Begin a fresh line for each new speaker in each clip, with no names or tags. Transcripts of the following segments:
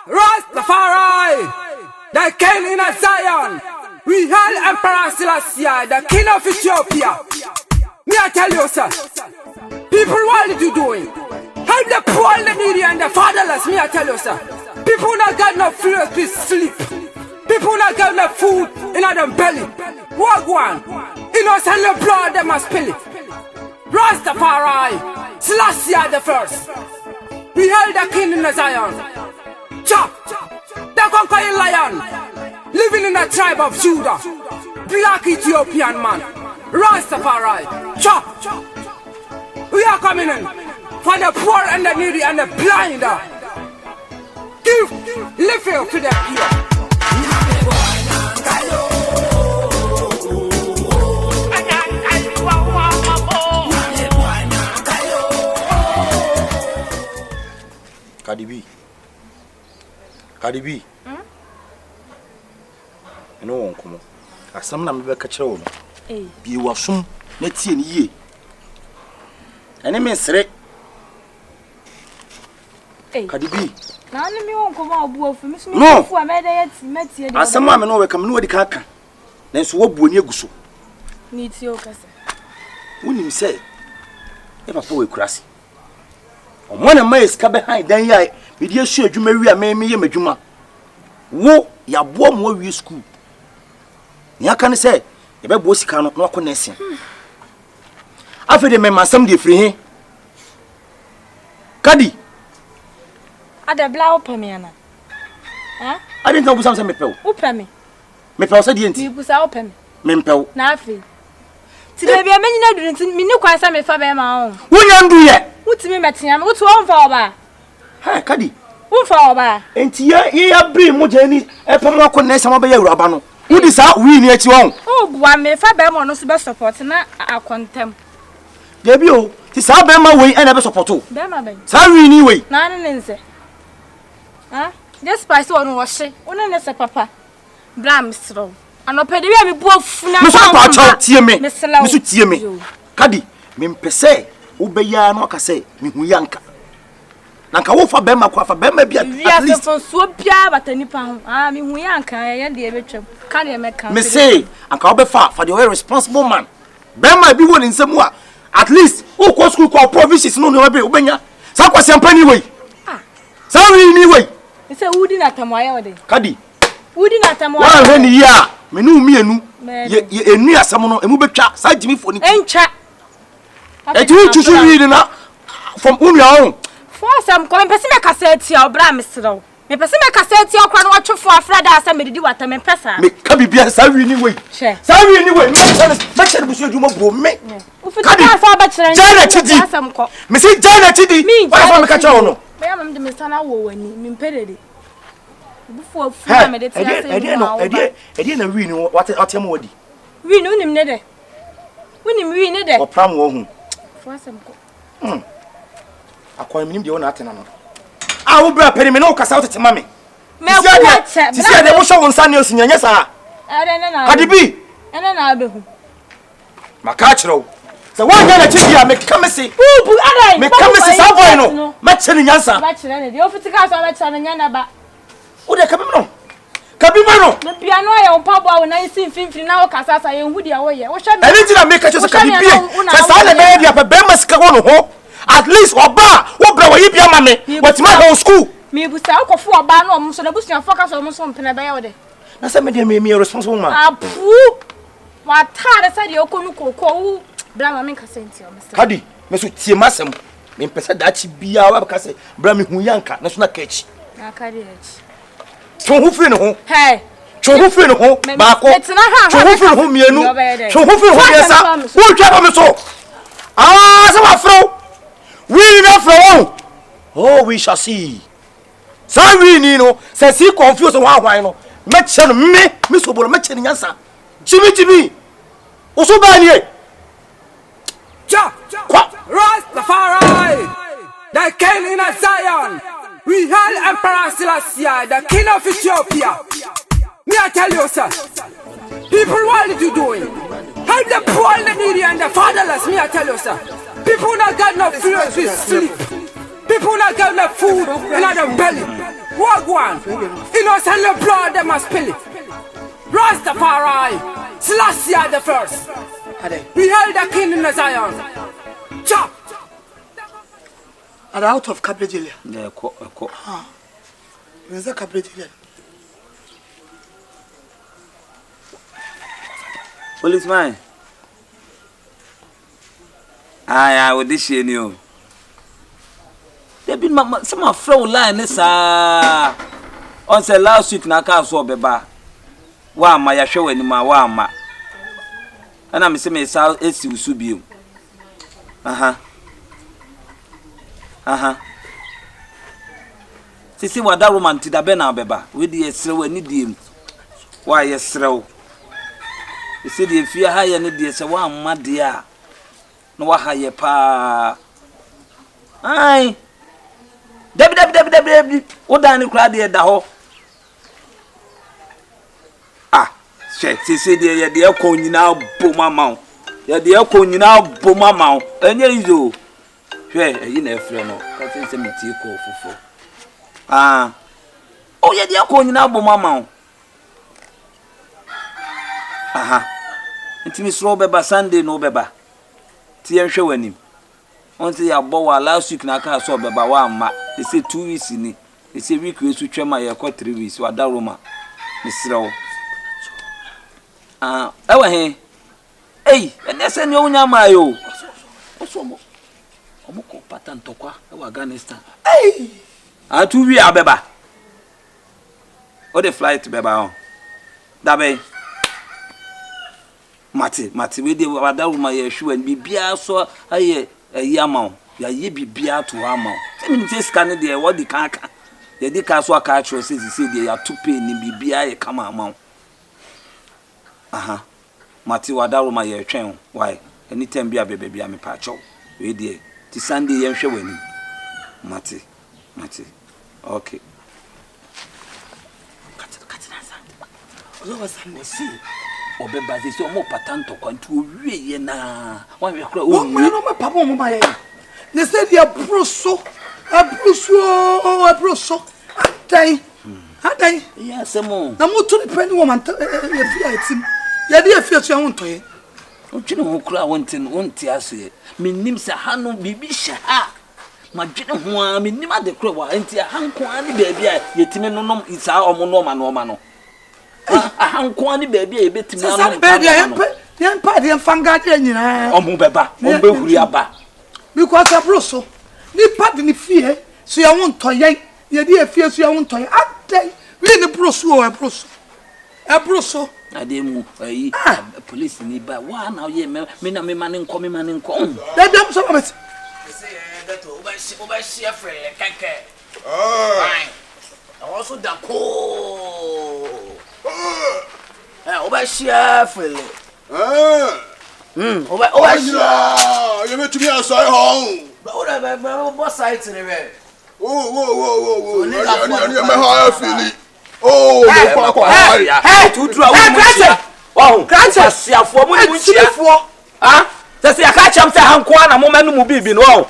Rastafari, the king in Zion. We hail Emperor Selassie, the king of Ethiopia. Me I tell you, sir. People, what are you doing? Help the poor, the needy, and the fatherless. Me I tell you, sir. People not got no food to sleep. People not got no food in their belly. Walk one. Innocent the blood they must spill it. Rastafari, Selassie the first. We held the king in the Zion. Chop, the conquering lion, living in the tribe of Judah. Black Ethiopian man. Rastafari, chop. We are coming in for the poor and the needy and the blind. Give, live here for them here. Cardi B. I know one come. As some number be catch on. Be wasum, let's see ye. And I mean, sir. Cardi B.
Now, let me won't come out for me.
No,
for a matter met you.
As some man know, come no the caca. Then so what you go.
Needs your cousin.
When you say, if I poor crassy. On one of my is behind, then I. Me dey sure you marry a me ye madwuma wo ya bo mo wi school ni aka ne say e be bo sika no na ko nese afede me masam dey free he Cardi
ada bla opami ana ha
I didn't know busam say me pew
opami
me pew say dey enti
me busa opami
me pew
na afi ti be bia menyi na duru nti me ni kwan say me fa be ma on
wonya ndu ye
wutimi metia me wutu on fa oba.
Hey, Cardi.
Who for oba?
Enti ye bri mo jeni e pamo ko nese mo be ya uraba no. Wudi sa wi ni ati won.
Oh, bua me fa be mo no so be support na akontem.
Debi o, ti sa be ma we e na be support o.
Be ma be.
Sa wi ni we.
Na ne nse. Ha? Just spice won wo hye. Wona ne se papa. Blam stro. Anopede wi me bu afuna.
Me so pa cha tie me. Me so tie me. Cardi, me mpese wo be ya no ka se me hu yanka. Nanka wo fa bema kwa fa bema bia at least
so so bia batani pa ho ah me hu yanka ye de betwam ka de me kan
me say anka wo be fa for the responsible man bema bi won nsem a at least wo ko school ko provisions no no be wo benya sa kwa sempani we ah sa wi ni we
me say wudi na tamoya wode
Cardi
wudi na tamoya
wa hwe ni ya me nu mienu ye enu asam no emu betwa sa jimi fo ni
encha
e tu chuchu wi ni na from unua on
Some come person make cassette or bra misro. Me person make cassette or kwan watch for afrada asa me didi wata me pesa.
Me ka bibia sa wi ni we. Sa wi ni we. Me chere busu adwuma bo me.
Cardi fa ba chere.
Daina chidi. Me say Daina chidi. Why for me ka chere no?
Me am de me sana wo wani. Me mpedede. Bufu afu me de tia say.
Ede na wi ni what atem wodi.
Wi ni unim ne de. Unim wi ni de.
O pram wo hu.
Fo asem ko.
Akoy minim de wona atena no a wo bra pere me no kasa wotete mame
me ko
ti se de wo show wonsa ne osunyanya sa
na
Cardi B
na abehu
maka chiro se wo nya na chibia me ka me se
bu adai
me ka me se sa boy no ma chene nyansa
ba chire ne de ofitika so ba chire nya na ba
wo de ka bi no ka bi ma no
me bia no ya ompa bo wo na nsin finfin na wo kasa sa ye hu dia wo ye wo hwe me
eni ti na me ka cho se Cardi B se sa le be dia pe be ma sika wo no ho at least oba wo bra wo yibia ma me what ma go school
me busa akofo oba na omso na busia focus omso mpene be ye wo de
na se me de me responsible man
apu wa tare sa de okonu kokko wo bra ma me kasa nti o mr
Cardi me so tie masem me mpese da chi bia wa ka se bra me hu yanka na so na kachi
na Cardi echi
Chon hu firi ne ho
hey
chon hu firi ne ho ba ko chon hu firi ho mienu chon hu firi ho yesa wo twa ba me so ah se wa fro we na fro oh we shall see so we ni no se C-Confion so wa hwan no me che no me so bolo me che nyansa jimi oso ba ni e ja kwa Rastafari the king in Zion we hail Emperor Selassie the king of Ethiopia me I tell you sir people what are you doing help the poor the needy and the fatherless me I tell you sir people not got no food to sleep people not got no food in their belly Wagwan. Innocent the blood them a spill it. Rastafari, Selassie the first. We held the king in the Zion. Chop.
Are out of Akabenezer?
Yeah,
Where's the Akabenezer?
Policeman. I would this year new. There been some of flow line this on say last week na car so beba. Wa ma ya hwe wani ma wa ma. Ana me se me sa esi usu biom. Aha. Sisi wada romanti da be na beba. We di esrew ani diem. Wa yesrew. Isi di fie ha ye ne di se wa ma de a. No wa ha ye pa. Ai. Debi. O dan ni kura de da ho. Ah, sisi de ye de ko nyina boma ma. Ye de ko nyina boma ma. Enye izo. Hwe, eyi na efre no. Ka se me ti ko fofo. Ah. O ye de ko nyina boma ma. Aha. Ntimi sro beba Sunday no beba. Ti en hwe wanim. Onti ya bo wa last week na ka so beba wa amma. They say 2 weeks ni. They say week we su twema ye ko 3 weeks wa da Roma. Misrawo. Ah, ewa he. Ei, ene se ni onya ma yo. Osomo. Omuko patan tokwa ewa Afghanistan. Ei! Ah 2 weeks abeba. O the flight beba on. Da be. Mati we de wa da Roma ye hwe and bibia so aye yamao. Ya ye bibia to amao. Se mi nte scan de what the kan kan. Ye di ka so aka atro se de ya to pay ni bibia ye kama amao. Aha. Mati wada Roma ye twen why anytime bia bebia me pa cho. We de ti Sunday ye hwe wani. Mati. Okay. Katina sa. Ozo was see. Obeba ze so mo patanto kwantu wie ye na. Wan we kra o.
No me papa mo ma ye. Ne say dia bruso. Adai.
Yes, mo.
Na mo to depend woman ye fi atim. Ye dey fi atua ho ntoye.
O twene ho kra wonten wonte ase. Minnim se ha no bibi hye ha. Ma dwene ho a minnim ade kra wa enti ha nko ani baabi a yetime nonom isa omo no ma no. Ah nko ani baabi a yebetime anu.
Yan pa de fanga de nyina.
Omo beba, o be huri aba.
Because abroso. Ni pa de ni fie. So ya won toyen. Ye dey fie so ya won toyen. Adai. We ni broso. Abroso.
Ademu ayi police ni ba wa na ye me na me mane nko.
Da dem so ma
say that oba share free keke. Fine. I also da ko. Oba share free. Oba share.
You met me outside home.
But what side in the
Oh. You me how feel. Oh, no kwa.
Hey, tu dra wo mu chia. Wow,
Granted.
Asiafo mu mu chia.
Chifo.
Ah? Sese ya ka cham se hankwa na mo manu mu bibi no.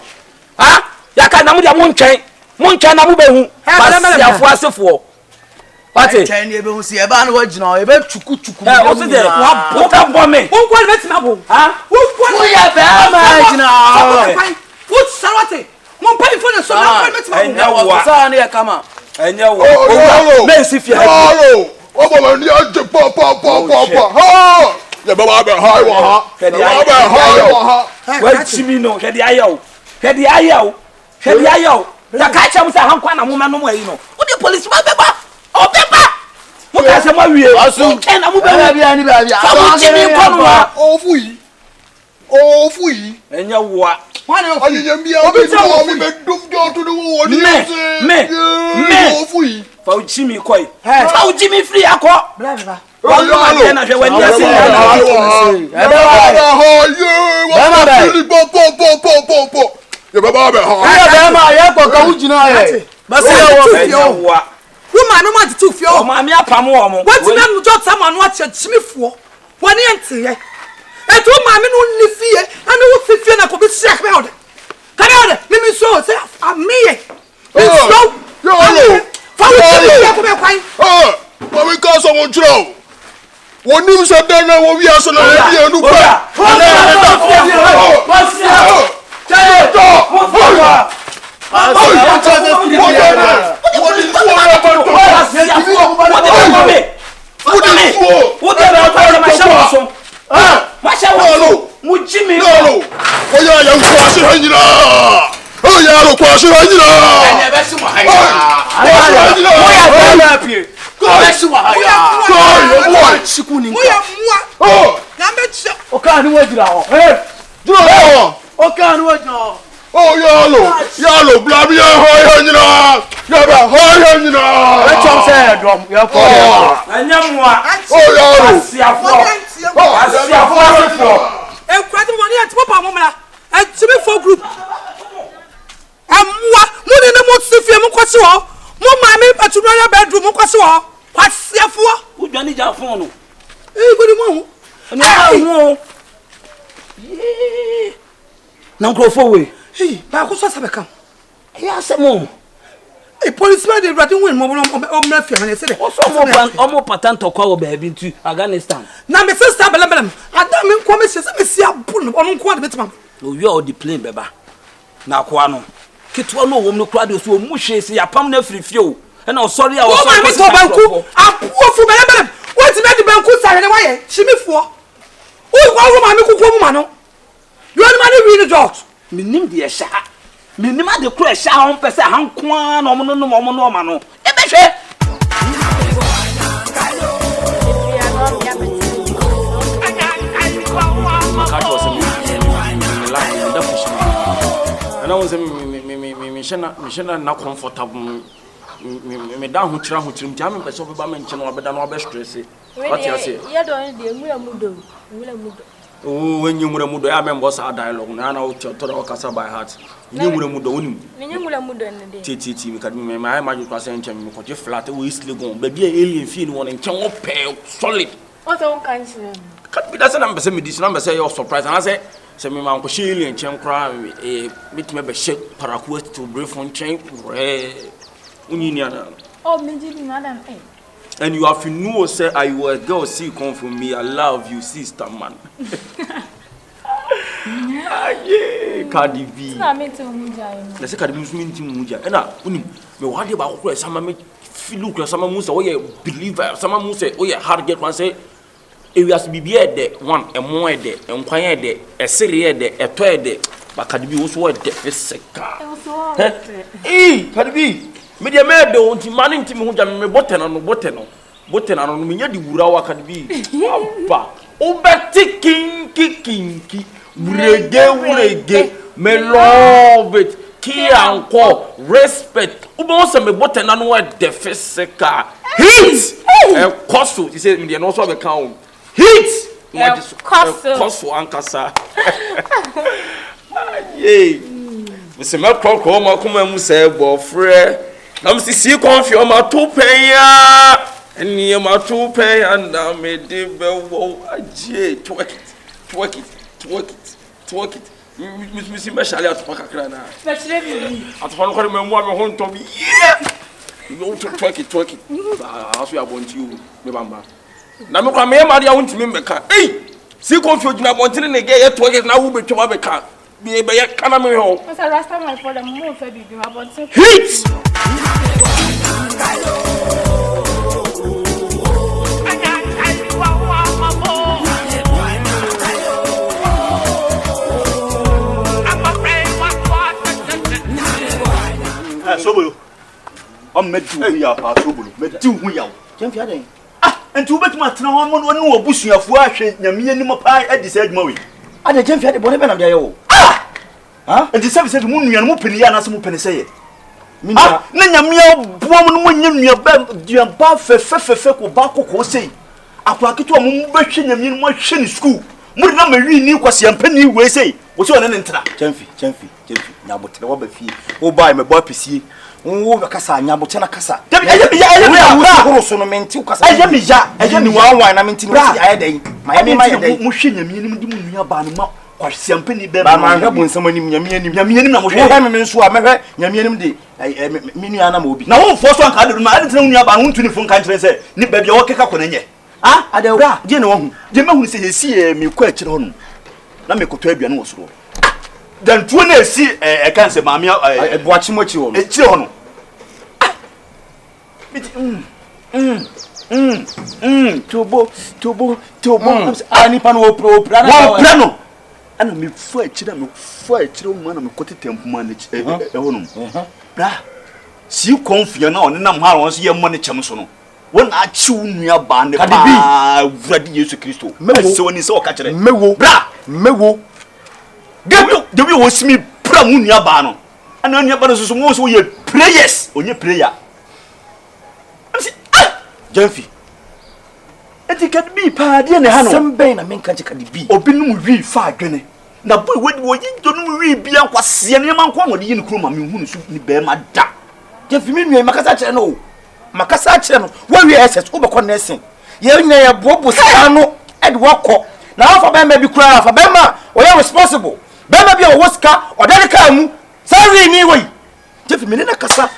Ah? Ya ka na mu dia mo ntwen na mo behu. Asiafo asefo. Wate?
Chen ye be hu si e ba na wa gina e be chuku.
Eh, o se de wa bota bombe.
Won kwa bet na bo.
Ah?
Wo ya be ma gina.
What salute? Mon pa info na so na kwa bet na bo.
Enye wa.
Sa na ye kama.
Enye wa.
Oh,
Me si fie.
Hello. Obo ma ni aje pa. Ha! Ya baba be high wa ha.
Kedi
Baba be high wa ha.
Wa chimi no, kedi ayaw. Ya ka cham se hankwa na mo manu mu ayi no. Wo de policeman beba. Obeba. Mo ka se ma wie.
Asu.
Ken na mo behu.
Bia ni bia.
Fa mo chimi kono wa.
Ofu yi.
Enye wa.
Ayi mbia obi no mi be dum jo to the wo ni
Me.
Ofu yi.
Fa o chimi koi. Fa o chimi free akọ.
Bla.
Wa no ma de na hwe wani ase na.
Ya baba be ha.
Ya be ma ye ko ka wu gina ye.
Ba se ya wo.
Wa.
Woman no ma ti fie
O
o.
ma mi apam wo mo.
What na no jot someone what chimifo. Woni ente ye. Eto ma me no ni fie, ana wo fie na ko be siak me ode. Kan ode, me so say ameye. So,
Yo.
fa wo
me ka so mo chiro wonim se den na wo wi aso na bi enu pa yalo blabia hoy nyina ya ba hoy nyina
e chom se dom ya ko
anyamwa
yalo
asiafo
e kwati mo ni ati papa mo mla e timi for group amwa mo ni mo sifie mo kwasi ho mo ma me patunu ya bedroom mo kwasi ho kwasiafo
udwani ja fon no
e godi mo
ho na nkrofo we
ba ko so sabeka
ya semo
e policeman dey writing win mo mra fia na se de
omo patanto kwa wo ba bi ntu Afghanistan
na me sister belam adam me nko me se me si abu no ono nko ade betima
o wi o di plane beba na kwa no ketwa no wom no kra de so mu hwe se yapam na frifie o na o sorry a o sorry
me so banku apu ofu belam what me di banku sare ne waye chimifo o kwa wo ma me kukuo mu ma no you are man win the jobs
minim de sha minim ade kura sha hon pese hankoa na omo no ma no e be hwe
ana won se me shena na comfortable me da ho kira mtia me pese obeba me nche no obeda no obe stress what you say
ye don de nwura mudo
oh when you mudo ya member sa dialogue na na o to kasa by heart ni mudo wonim
ni nwura mudo ne de
titi me kadu me my imagine kwasa nche me ko je flat we east legon ba bia alien feel won nche wo pe solid
o to kan sire
kat bi da se na mbese me dis na mbese you surprise and I say me man ko she alien nche nkra me be she paraku to brief on nche unyini ana
oh me ji bi madam
and you have to know say I was girl C-Confion me I love you sister man yeah Cardi B
na me to muja yin
na se Cardi B so nti muja na unim me wade ba kokoro sama me feel kura sama mu say we believer sama mu say we hard get one say e wi as bibie de one emo e de enkwan e de esere e de eto e de ba Cardi B wo so we de fisika Cardi B me de me de onti mani nti me huja me botena no me nya di wura wa Cardi B aba obeti kinki wurege me love it ki anko respect ubo se me botena no we de physical hit koso you say me de no so be kan hit koso ankasa yeah me se me krokro ma kuma mu se bofre I'm C-Confion ma to penya eni ma to penya na me de bewo aje twerk it me si me shale at pakakra na
special me
atofo no kwere me mu ame ho nto bi you to twerk it aso ya bonti you me bamba na me kwa me ma dia wontimi meka C-Confion gina bontine ne ge ye twerk it na wo betwa beka be ye kana me ho
o sa rasta my for them mo fe bibi ma bon se
hit
sobolo medu ya pa sobolo medu hu ya champi aden enti ubetuma tena ho mo no obusuafo ahwe nyame anim pa adise adwuma we ade champi ade bone be na ye wo enti service mu nuan mu peni ya na se mu peni seye na nyame boam no nya nua ba duamba fefe ko ba kokko sei akwa keto mu behwe nyame no ahwe ni school mu na mawi ni kwase ampani we sei wo se one ne ntra champi nyabotere wo ba fie wo bai me bo apisie wo be kasa nyabotere na kasa wo so no menti kasa eje mi wan na menti no si aye den ma ye me ma ye den mu hwe nyame ni mu di mu nua ba no ma kwasiampani be
ba ma hwe bonsam anim nyame anim
na mo hwe
hwe me nso a mehwe nyame anim de me nua na ma obi
na wo fo so anka de ma ade tena nua ba no ntuni fo nka nkyerɛ sɛ ni ba bia wo keka ko na nye ade bra je ne wo hu je mahu sɛ yesi mi kɔ akyire ho no na me kɔtɔ aduane wo soro dan tuo na esi kan sɛ maame
boachi mochi wo
akyire ho no Tobo.
Ani pan wo pra
no. Ana me fu akyire wo na me kote tempo ma na ho no. Bra. C-Confion na on nam ha won so ye mo ne kyem so no. Won a chiw nua ba ne ba Wurade Yesu Kristo. Se woni se o ka kire.
Mewo.
Debi wo simi pra mu nua ba no. Ana nua ba no so mo so ye prayers, onye prayer.
Jamfi.
Eti Cardi pa de ne ha no.
Semben na menka Cardi.
Obinum wi fa adwene. Na boy wo yindo no wi bia nkwase ne ma nkwa ngode yi ne kuroma me hu ne su ni be ma da.
Jamfi me nua makasa kire no. Makasa kire no. Wo wi SS wo be ko nursing. Ye nya ye bobo sa no e de wako. Na afa be ma bi kura afa be ma o ye responsible. Be ma bi o woska o dare ka mu. Sorry ni we. Jamfi me ne na akasa.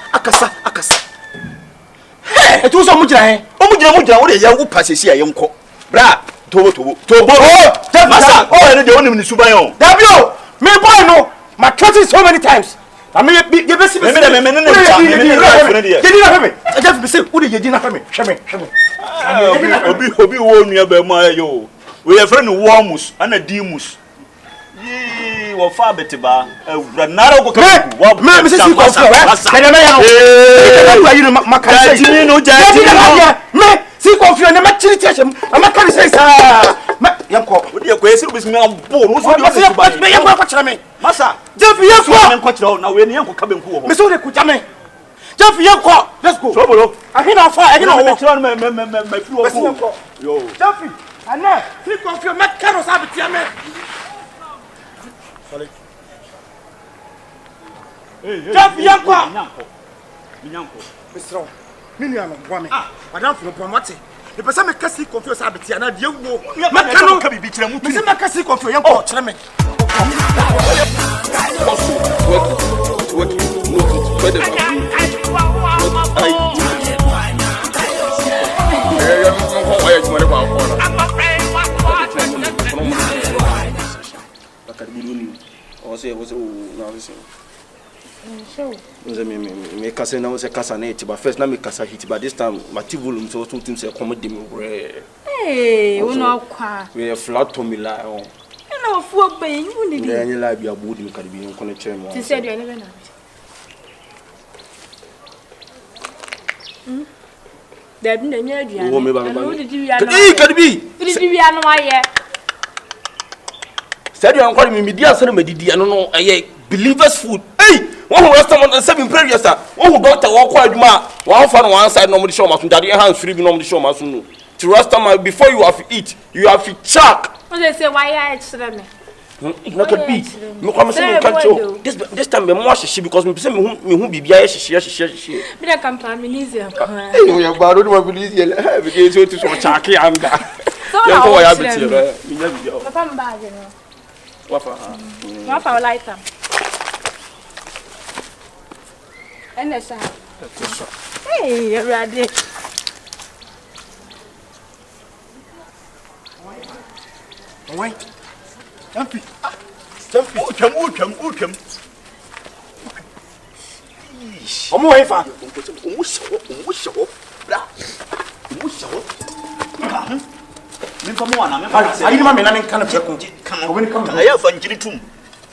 Etu so mujira he.
Mujira wo de ya wo pasesi aye nko. Bra, tobo. Masa, ne de wonim ni suban yo.
Dabio, me boy no, my trust so many times. I mean, you be see me. Just be say, who dey dey na for me? Hwe me.
Obi wo nua ba ma yo. We your friend Wormus, ana Dimus. Wo fa betiba. Bra nara go ka.
Me say C-Confion. Me na ya no. You makanse. Me C-Confion na ma chiri tiasem. Ma kan say sa. Yanko.
Odi e ko esiru bisimi ambo. Wo so di
me yanko ko kire me.
Masa.
Jefi yanko.
Me ko kire na we ne yanko ka benku wo.
Me so de ku jame. Jefi yanko. Let's go.
So bolo.
Ahina fa, ahina wo.
Me kire me fi wo. Yo.
Jefi. Ana, C-Confion ma karo sa bi tiame. Jeff Yanko. Mr. Miniano, woman. I don't feel promoted. The person make C-Confion sabiti and I deal wo. Makano can be betrayed. Mr. Makasi Confion Yanko, Chame. Me kasa na wose kasa na etiba first na me kasa hit but this time my volume so two teams say come dey me wure
wo no kwa
we flat to me la o
na ofu ogbe yin wu ni bi
enye la bia bo di Cardi nko na chere mo
ti say do ene be na da bi na nya aduane
wo me ba ba
Cardi bi anu aye
said you nko me media so na medidi eno no aye believers food hey one who restaurant and 7 previous sir one who doctor walk kwa aduma one fan one side no mo show masun daddy hands free no mo show masun no to restaurant before you have to eat you have to check
what they say why I extra me
not could be me come say me can show this time me more shishi because me say me hu bibia shishi
me na kampa me easy
hey we are bad no be easy because you to so check anga you go ya beti me nya bibia
papa mbaje no wafa light am ene sa hey you ready
wait Jampi utwam
omo we fa
omusho bra omusho me fa mo ana me fa
ayi ma me na me kan pe ko
kan obeni kan ayi fa njiri tum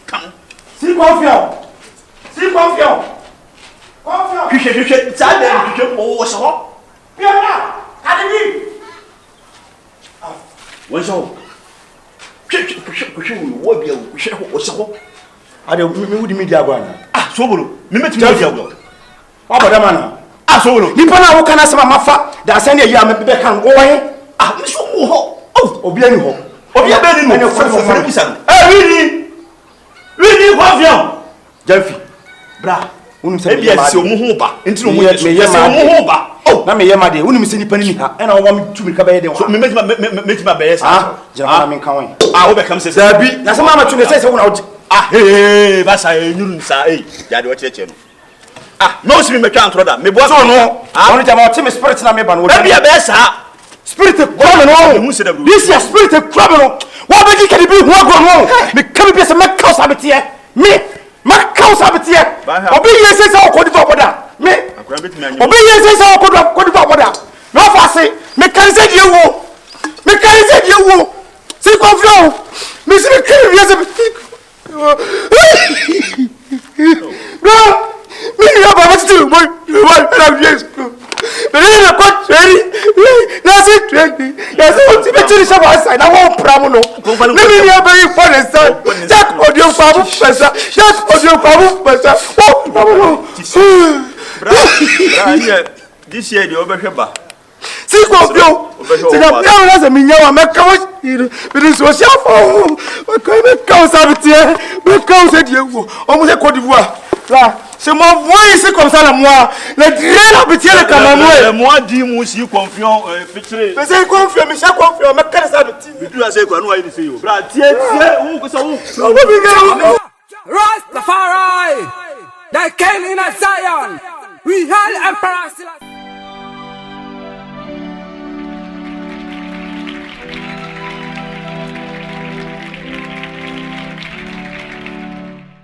kan
C-Confion
hwehwehwehwe sabe hwehwe wo so ho
Piana Cardi
wo so hwehwe wo bia wo so ho
ade me wudi media gwana
so bolo me metumi media gwana
abada mana
so bolo
nipa na wo kana sema mafa da send e ya me be kan wo wan
me so wo ho
obi ani ho
obi abeni no fere busan really Confion
Jamfi
bra
unu se
e bia se omu ho ba enti no mo ye se omu ho ba Oh,
na me yema de woni me se nipa ni ha e na wo me tumi ka be de
so me metima be yes
ah jira me kan wen
ah wo be kam se
dabi na se mama tumi se wo na wo
ah hey ba sa nyuru nsa ya de wo cheche no ah no si me twa antro da me bo
so no woni jama o me spirit na me ba no
e bia be sa
spirit come no this is spirit come no wo be di ka di bi ho agro no me ka bi se me ka sabetie me ka sabetie obi yese se o ko di boda me obi yese se o ko di boda no fase me kan se die wo C-Confion me se me kan yese no me ya ba still boy and yes me na ko trade na si trade ya so ti be tiri sha ba sai na wo pram no me ya ba yi for the sun jack audio fa bu pesa wo pram no
bra here this year the obehweba
C-Confion se na pram na se me nya wa me ka wo be social for me ka sabetie me ka se die wo o mo se Côte d'Ivoire là c'est moi ici comme ça là moi le drain habitué le camamoué
moi dis moi C-Confion feature
mais C-Confion mais C-Confion mais quel ça petit
tu as c'est quoi nous a dit yo bra tie où que ça où
Rastafari, they came in a Zion. We held Emperor Selassie.